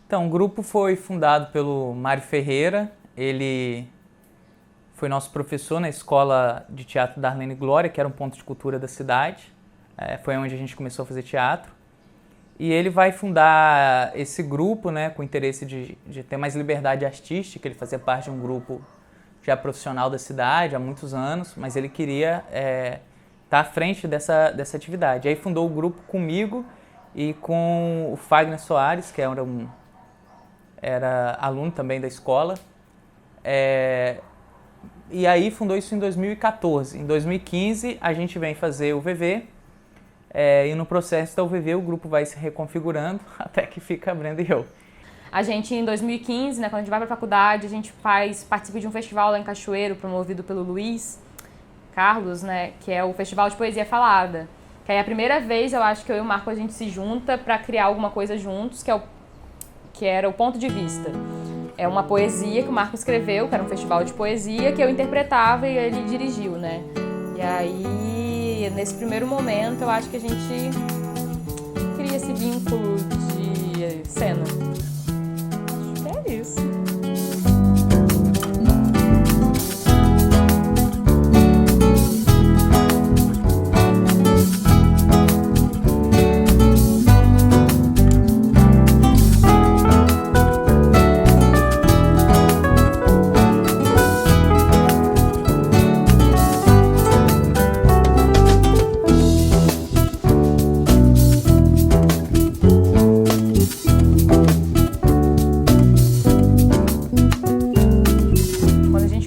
Então, o grupo foi fundado pelo Mário Ferreira. Ele foi nosso professor na escola de teatro da Arlene Glória, que era um ponto de cultura da cidade. Foi onde a gente começou a fazer teatro. E ele vai fundar esse grupo, né, com o interesse de ter mais liberdade artística. Ele fazia parte de um grupo já profissional da cidade há muitos anos, mas ele queria estar à frente dessa atividade. Aí fundou o grupo comigo e com o Fagner Soares, que era aluno também da escola. E aí fundou isso em 2014. Em 2015 a gente vem fazer o VV, e no processo da UVV o grupo vai se reconfigurando até que fica a Brenda e eu. A gente, em 2015, né, quando a gente vai para a faculdade, a gente participa de um festival lá em Cachoeiro, promovido pelo Luiz Carlos, né, que é o Festival de Poesia Falada. Que aí é a primeira vez, eu acho, que eu e o Marco a gente se junta para criar alguma coisa juntos, que era o Ponto de Vista. É uma poesia que o Marco escreveu, que era um festival de poesia, que eu interpretava e ele dirigiu, né. E aí, nesse primeiro momento, eu acho que a gente cria esse vínculo de cena. Acho que é isso.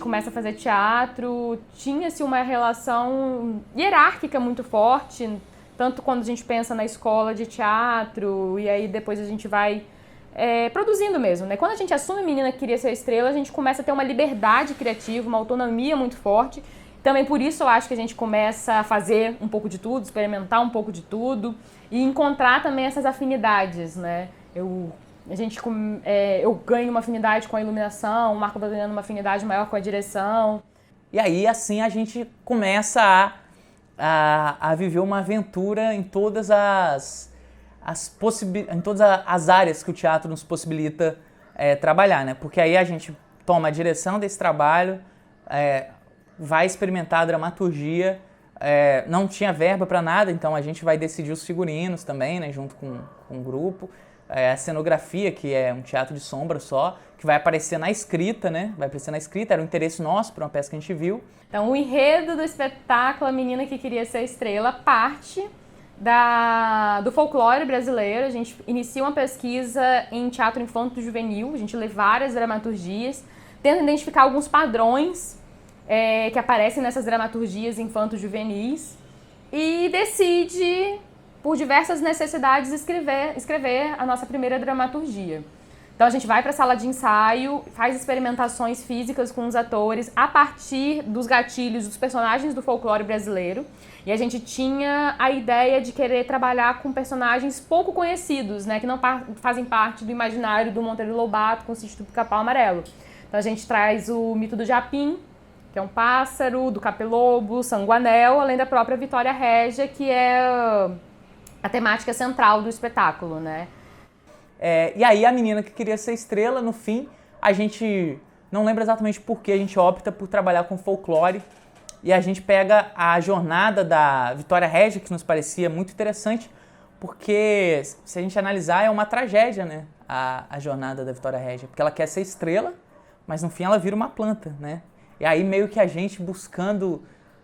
Começa a fazer teatro, tinha-se uma relação hierárquica muito forte, tanto quando a gente pensa na escola de teatro, e aí depois a gente vai produzindo mesmo, né? Quando a gente assume a menina que queria ser estrela, a gente começa a ter uma liberdade criativa, uma autonomia muito forte. Também por isso eu acho que a gente começa a fazer um pouco de tudo, experimentar um pouco de tudo e encontrar também essas afinidades, né? Eu ganho uma afinidade com a iluminação, o Marco vai ganhando uma afinidade maior com a direção. E aí, assim, a gente começa a viver uma aventura em todas em todas as áreas que o teatro nos possibilita trabalhar, né? Porque aí a gente toma a direção desse trabalho, vai experimentar a dramaturgia, não tinha verba para nada, então a gente vai decidir os figurinos também, né? Junto com o grupo. A cenografia, que é um teatro de sombra só, que vai aparecer na escrita, né? Vai aparecer na escrita, era um interesse nosso para uma peça que a gente viu. Então, o enredo do espetáculo A Menina que Queria Ser Estrela parte do folclore brasileiro. A gente inicia uma pesquisa em teatro infanto-juvenil, a gente lê várias dramaturgias, tenta identificar alguns padrões que aparecem nessas dramaturgias infanto-juvenis e decide, por diversas necessidades, escrever a nossa primeira dramaturgia. Então a gente vai para a sala de ensaio, faz experimentações físicas com os atores a partir dos gatilhos dos personagens do folclore brasileiro. E a gente tinha a ideia de querer trabalhar com personagens pouco conhecidos, né, que não fazem parte do imaginário do Monteiro Lobato com o Sítio do Pica-Pau Amarelo. Então a gente traz o mito do Japim, que é um pássaro, do Capelobo, Sanguanel, além da própria Vitória Régia, que é a temática central do espetáculo, né? E aí a menina que queria ser estrela, no fim, a gente não lembra exatamente por que a gente opta por trabalhar com folclore e a gente pega a jornada da Vitória Régia, que nos parecia muito interessante, porque se a gente analisar é uma tragédia, né? A jornada da Vitória Régia, porque ela quer ser estrela, mas no fim ela vira uma planta, né? E aí meio que a gente buscando,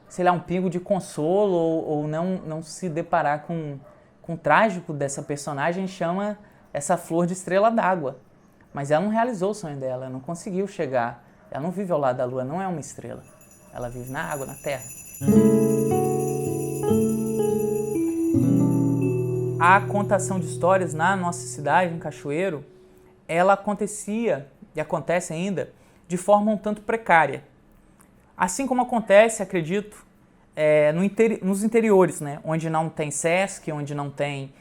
sei lá, um pingo de consolo ou não se deparar com o trágico dessa personagem, chama essa flor de estrela d'água. Mas ela não realizou o sonho dela, ela não conseguiu chegar. Ela não vive ao lado da lua, não é uma estrela. Ela vive na água, na terra. A contação de histórias na nossa cidade, em Cachoeiro, ela acontecia, e acontece ainda, de forma um tanto precária. Assim como acontece, acredito, nos interiores, né? Onde não tem SESC, onde não tem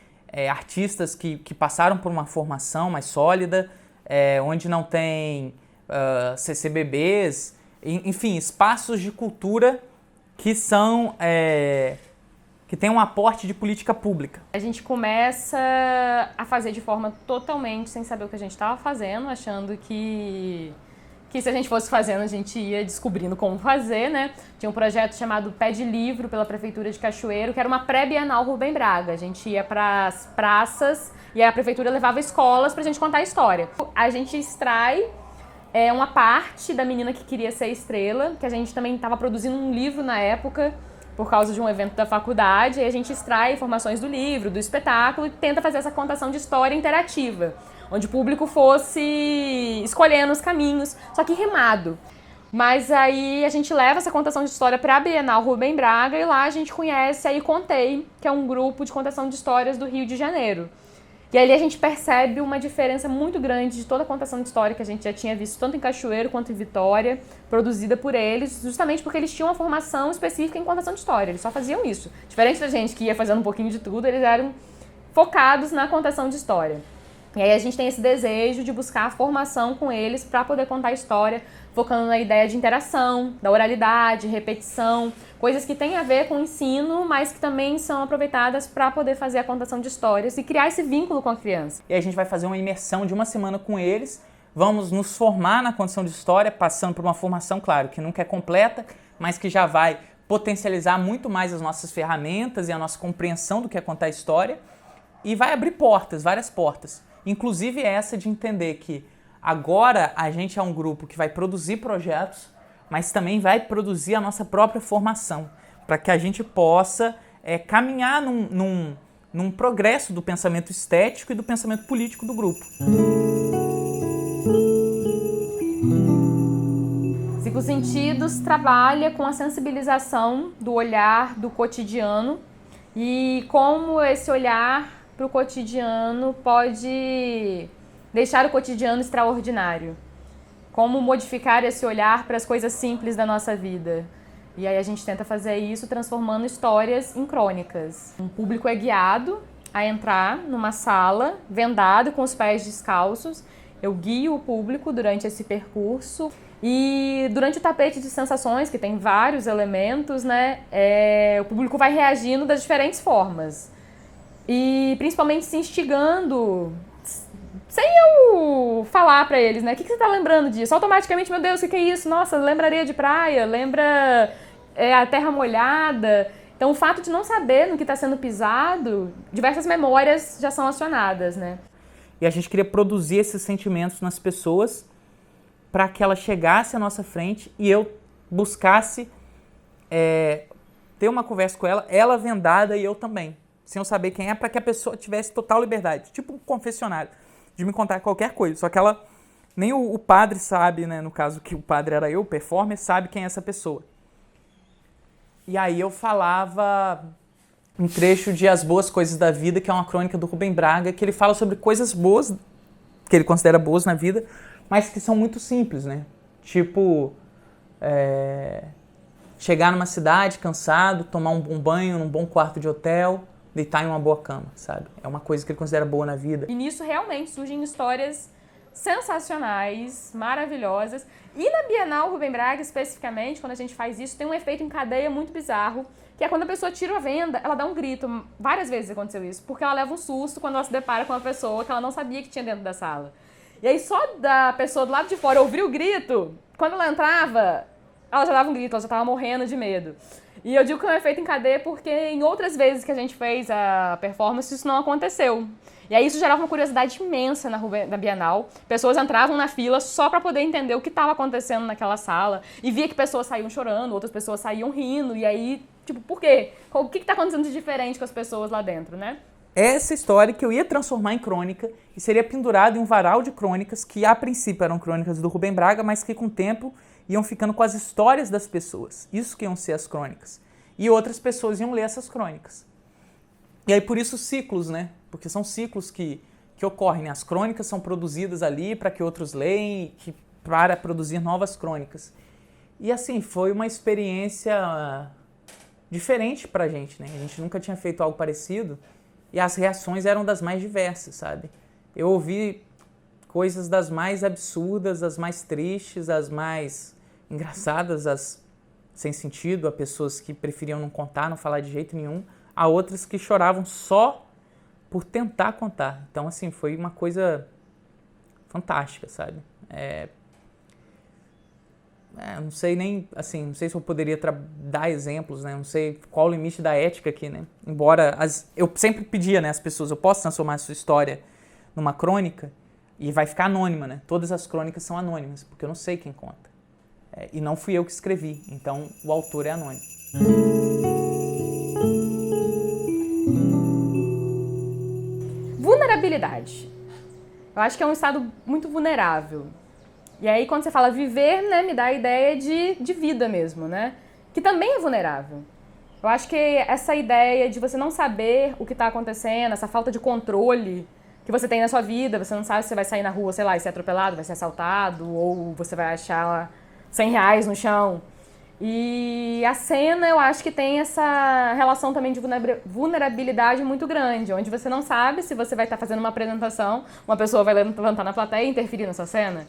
artistas que passaram por uma formação mais sólida, onde não tem CCBBs, enfim, espaços de cultura que que tem um aporte de política pública. A gente começa a fazer de forma totalmente sem saber o que a gente estava fazendo, achando que se a gente fosse fazendo, a gente ia descobrindo como fazer, né? Tinha um projeto chamado Pé de Livro pela Prefeitura de Cachoeiro, que era uma pré-bienal Rubem Braga. A gente ia para as praças e a prefeitura levava escolas pra gente contar a história. A gente extrai uma parte da Menina que Queria Ser Estrela, que a gente também estava produzindo um livro na época, por causa de um evento da faculdade, e a gente extrai informações do livro, do espetáculo, e tenta fazer essa contação de história interativa, onde o público fosse escolhendo os caminhos, só que rimado. Mas aí a gente leva essa contação de história para a Bienal Rubem Braga e lá a gente conhece a Aí Contei, que é um grupo de contação de histórias do Rio de Janeiro. E ali a gente percebe uma diferença muito grande de toda a contação de história que a gente já tinha visto, tanto em Cachoeiro quanto em Vitória, produzida por eles, justamente porque eles tinham uma formação específica em contação de história, eles só faziam isso. Diferente da gente que ia fazendo um pouquinho de tudo, eles eram focados na contação de história. E aí a gente tem esse desejo de buscar a formação com eles para poder contar a história, focando na ideia de interação, da oralidade, repetição, coisas que têm a ver com o ensino, mas que também são aproveitadas para poder fazer a contação de histórias e criar esse vínculo com a criança. E aí a gente vai fazer uma imersão de uma semana com eles, vamos nos formar na contação de história, passando por uma formação, claro, que nunca é completa, mas que já vai potencializar muito mais as nossas ferramentas e a nossa compreensão do que é contar a história, e vai abrir portas, várias portas. Inclusive essa de entender que agora a gente é um grupo que vai produzir projetos, mas também vai produzir a nossa própria formação, para que a gente possa caminhar num progresso do pensamento estético e do pensamento político do grupo. Cinco Sentidos trabalha com a sensibilização do olhar do cotidiano e como esse olhar para o cotidiano pode deixar o cotidiano extraordinário. Como modificar esse olhar para as coisas simples da nossa vida. E aí a gente tenta fazer isso transformando histórias em crônicas. Um público é guiado a entrar numa sala vendado com os pés descalços. Eu guio o público durante esse percurso. E durante o tapete de sensações, que tem vários elementos, né, o público vai reagindo das diferentes formas. E principalmente se instigando, sem eu falar pra eles, né? O que você tá lembrando disso? Automaticamente, meu Deus, o que é isso? Nossa, lembra areia de praia, lembra a terra molhada. Então, o fato de não saber no que está sendo pisado, diversas memórias já são acionadas, né? E a gente queria produzir esses sentimentos nas pessoas para que ela chegasse à nossa frente e eu buscasse ter uma conversa com ela vendada e eu também, sem eu saber quem é, para que a pessoa tivesse total liberdade, tipo um confessionário, de me contar qualquer coisa. Só que ela, nem o padre sabe, né, no caso que o padre era eu, o performer, sabe quem é essa pessoa. E aí eu falava um trecho de As Boas Coisas da Vida, que é uma crônica do Rubem Braga, que ele fala sobre coisas boas, que ele considera boas na vida, mas que são muito simples, né? Tipo, chegar numa cidade cansado, tomar um bom banho num bom quarto de hotel, deitar em uma boa cama, sabe? É uma coisa que ele considera boa na vida. E nisso realmente surgem histórias sensacionais, maravilhosas. E na Bienal Rubem Braga, especificamente, quando a gente faz isso, tem um efeito em cadeia muito bizarro, que é quando a pessoa tira a venda, ela dá um grito. Várias vezes aconteceu isso, porque ela leva um susto quando ela se depara com uma pessoa que ela não sabia que tinha dentro da sala. E aí só da pessoa do lado de fora ouvir o grito, quando ela entrava, ela já dava um grito, ela já estava morrendo de medo. E eu digo que é um efeito em cadeia porque em outras vezes que a gente fez a performance, isso não aconteceu. E aí isso gerava uma curiosidade imensa na Bienal. Pessoas entravam na fila só para poder entender o que estava acontecendo naquela sala. E via que pessoas saíam chorando, outras pessoas saíam rindo. E aí, tipo, por quê? O que está acontecendo de diferente com as pessoas lá dentro, né? Essa história que eu ia transformar em crônica e seria pendurada em um varal de crônicas que a princípio eram crônicas do Rubem Braga, mas que com o tempo iam ficando com as histórias das pessoas. Isso que iam ser as crônicas. E outras pessoas iam ler essas crônicas. E aí por isso ciclos, né? Porque são ciclos que ocorrem. As crônicas são produzidas ali para que outros leem, para produzir novas crônicas. E assim, foi uma experiência diferente pra gente, né? A gente nunca tinha feito algo parecido e as reações eram das mais diversas, sabe? Eu ouvi coisas das mais absurdas, as mais tristes, as mais engraçadas, as sem sentido, a pessoas que preferiam não contar, não falar de jeito nenhum, a outras que choravam só por tentar contar. Então, assim, foi uma coisa fantástica, sabe? Não sei nem, assim, não sei se eu poderia dar exemplos, né? Não sei qual o limite da ética aqui, né? Embora eu sempre pedia, né, às pessoas, eu posso transformar a sua história numa crônica e vai ficar anônima, né? Todas as crônicas são anônimas, porque eu não sei quem conta. E não fui eu que escrevi, então o autor é anônimo. Vulnerabilidade. Eu acho que é um estado muito vulnerável. E aí, quando você fala viver, né, me dá a ideia de vida mesmo, né? Que também é vulnerável. Eu acho que essa ideia de você não saber o que está acontecendo, essa falta de controle que você tem na sua vida, você não sabe se você vai sair na rua, sei lá, e ser atropelado, vai ser assaltado, ou você vai achar R$100 no chão. E a cena, eu acho que tem essa relação também de vulnerabilidade muito grande, onde você não sabe se você vai estar fazendo uma apresentação, uma pessoa vai levantar na plateia e interferir na sua cena.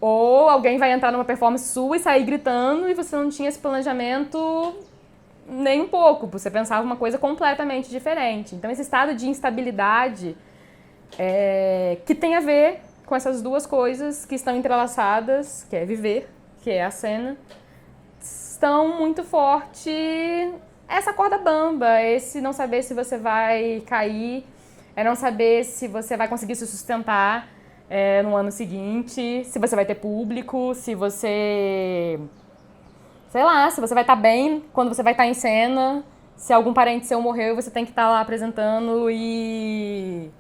Ou alguém vai entrar numa performance sua e sair gritando e você não tinha esse planejamento nem um pouco, você pensava uma coisa completamente diferente. Então esse estado de instabilidade que tem a ver com essas duas coisas que estão entrelaçadas, que é viver, que é a cena, estão muito forte essa corda bamba, esse não saber se você vai cair, não saber se você vai conseguir se sustentar no ano seguinte, se você vai ter público, se você... sei lá, se você vai estar bem quando você vai estar em cena, se algum parente seu morreu e você tem que estar lá apresentando e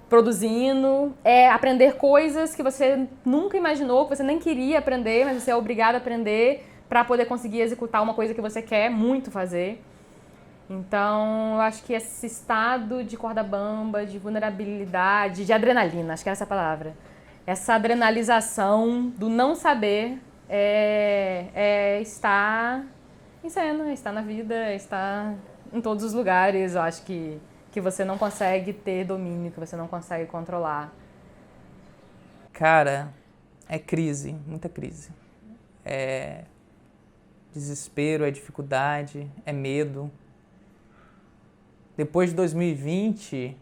produzindo. Aprender coisas que você nunca imaginou, que você nem queria aprender, mas você é obrigado a aprender para poder conseguir executar uma coisa que você quer muito fazer. Então, eu acho que esse estado de corda bamba, de vulnerabilidade, de adrenalina, acho que é essa a palavra. Essa adrenalização do não saber estar em cena, estar na vida, estar em todos os lugares. Eu acho que você não consegue ter domínio, que você não consegue controlar. Cara, é crise, muita crise. É desespero, é dificuldade, é medo. Depois de 2020,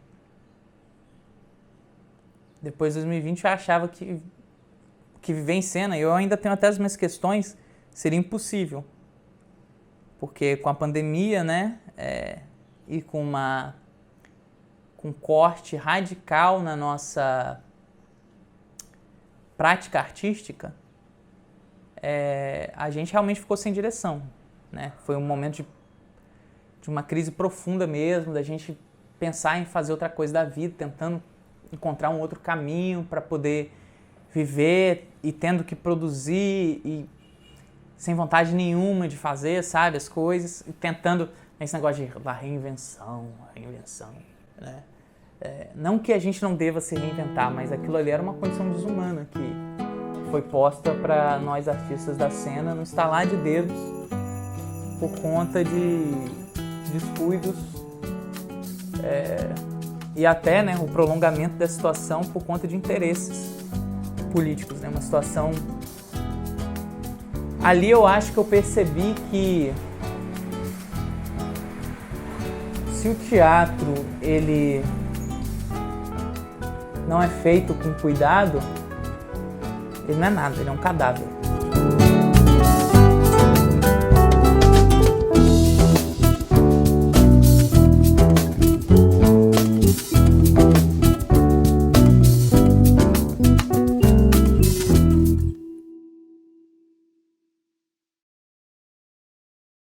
eu achava que viver em cena, eu ainda tenho até as minhas questões, seria impossível. Porque com a pandemia, né, e com um corte radical na nossa prática artística, a gente realmente ficou sem direção, né? Foi um momento de uma crise profunda mesmo, da gente pensar em fazer outra coisa da vida, tentando encontrar um outro caminho para poder viver e tendo que produzir e sem vontade nenhuma de fazer, sabe, as coisas, e tentando esse negócio da reinvenção, né? Não que a gente não deva se reinventar, mas aquilo ali era uma condição desumana que foi posta para nós artistas da cena no estalar de dedos por conta de descuidos e até, né, o prolongamento da situação por conta de interesses políticos, né? Uma situação... Ali eu acho que eu percebi que se o teatro ele não é feito com cuidado, ele não é nada, ele é um cadáver.